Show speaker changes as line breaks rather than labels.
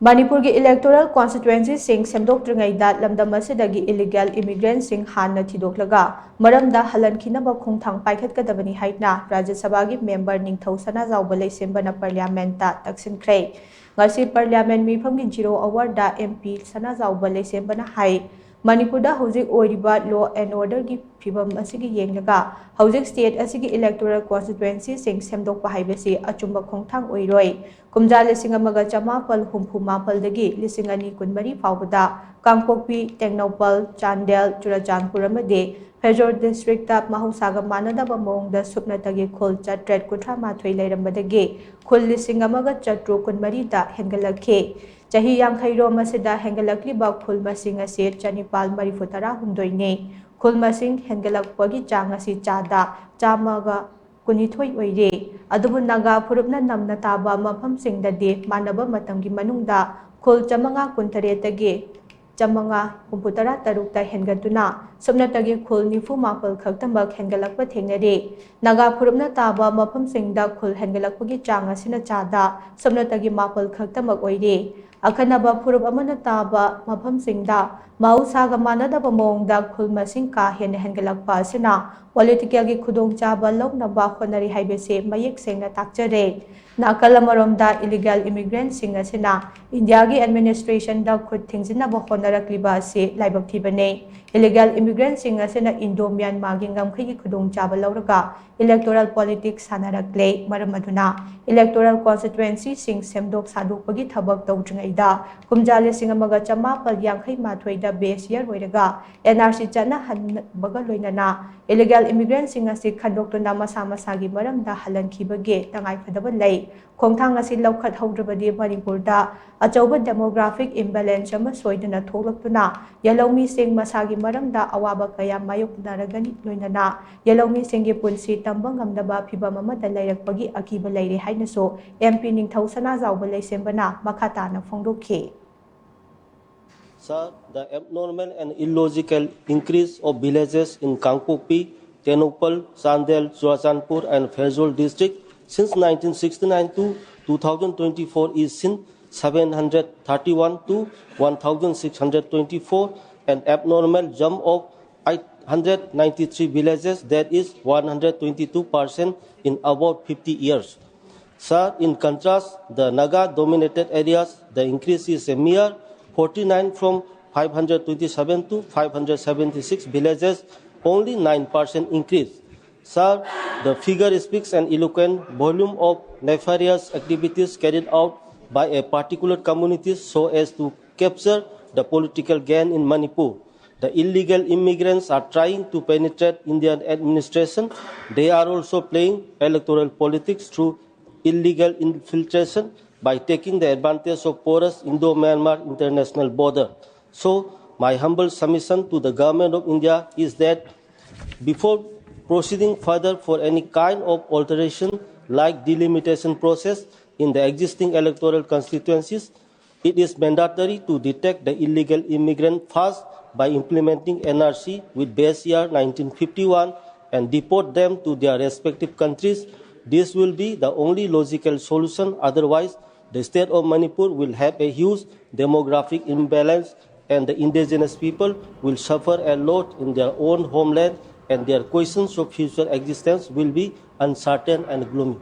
Manipur ki electoral constituency sing SHEMDOKTRINGEI da lamdam asidagi illegal immigrant Shing Hanna thidoklaga Maram Da Halhankhinaba Khongthang Paikhatkadabani HAINA Rajya Sabha gi member NINGTHOU Sanajaoba Leishemba na parliament da TAKSHINKHRE ngasi parliament mifam gi 0 hour da MP Sanajaoba Leishemba na hai Manipur da hojik oiriba law and order gi phibam asigi yenglaga hojik state asigi electoral constituency sing SHEMDOKPA haibasi achumba khongthang oiroi kumja lising amaga chamapal humpu mapal dagi lising ani kunmari faubada Kangpokpi Tengnopal Chandel Churachandpur amade Phejor district ta mahusaga manadaba mongda supnatagi khol chatret kuthra mathoi leirambadagi khol lising amaga chatru kunmari da hengalakhe Chahi Yankhai Roma Sida Hengalakli Bak Khul Masing Asir Chanipal Marifutara Hundoine Khul Masing Hengalak Pagi Changasi Chada Chamaga Kunithoi Oire Adubu Naga Purupna Namna Taba Mapam Sing the De Manaba Matangi Manungda Khul Chamanga Kuntaretagi Chamanga Kumputara Tarukta Hengatuna Subnatagi Khul Nifu Mapal Kaktambak Hengalakpa Tenere Naga Purupna Taba Mapam Sing da Khul Hengalakpagi Changasina Chada Subnatagi Mapal Kaktambak Oire Akhanaba Purup Amana Taba Mapam Singda Mausaga Manadaba Mongda Khul Masing Ka Hen Hengalakpa Sina Political gi Khudong Chaba Loknaba Honari Haibese Mayek Singna Takjare Nakala Maram Da illegal immigrant Singa Sina India gi administration da Khud Thingsinaba Honarakliba se Laibak Thibane illegal immigrant Singa Sina Indo Myanmar gi Ngamkhai gi Khudong Chaba Lauraga electoral politics Sanarakle Maramaduna electoral constituency sing SHEMDOK Sadukpagi Thabak Tawtringeida Kumjale Singamaga Chamapal Yankhai Mathoida base year Oiraga NRC Chana Hanbaga Loinana illegal immigrant Singa Si Khandoktuna Masa Masagi Maram Da Halhankhinaba Tangai Phadaba Lei Khongthang asi Laukhat Haudrabadi Manipur da Achauba demographic imbalance ama soidana tholaktuna Yalomi Sing Masagi Maram da Awaba Kaya Mayoknaragani Loinana Yalomi Singi Punsi Tambang Ngamdaba Phibam amada Lairakpagi Akiba Laire Hainaso MP NINGTHOU Sanajaoba Leishemba na Makhatana Phongdokhe
Sir, the abnormal and illogical increase of villages in Kangpokpi, Tengnopal, Chandel, Churachandpur and Phejol district since 1969 to 2024 is since 731 to 1,624, an abnormal jump of 893 villages, that is 122% in about 50 years. Sir, in contrast, the Naga-dominated areas, the increase is a mere 49 from 527 to 576 villages, only 9% increase. Sir, the figure speaks an eloquent volume of nefarious activities carried out by a particular community so as to capture the political gain in Manipur. The illegal immigrants are trying to penetrate Indian administration. They are also playing electoral politics through illegal infiltration by taking the advantage of porous Indo-Myanmar international border. So, my humble submission to the government of India is that before proceeding further for any kind of alteration like delimitation process in the existing electoral constituencies, it is mandatory to detect the illegal immigrant first by implementing NRC with base year 1951 and deport them to their respective countries. This will be the only logical solution. Otherwise, the state of Manipur will have a huge demographic imbalance and the indigenous people will suffer a lot in their own homeland and their questions of future existence will be uncertain and gloomy.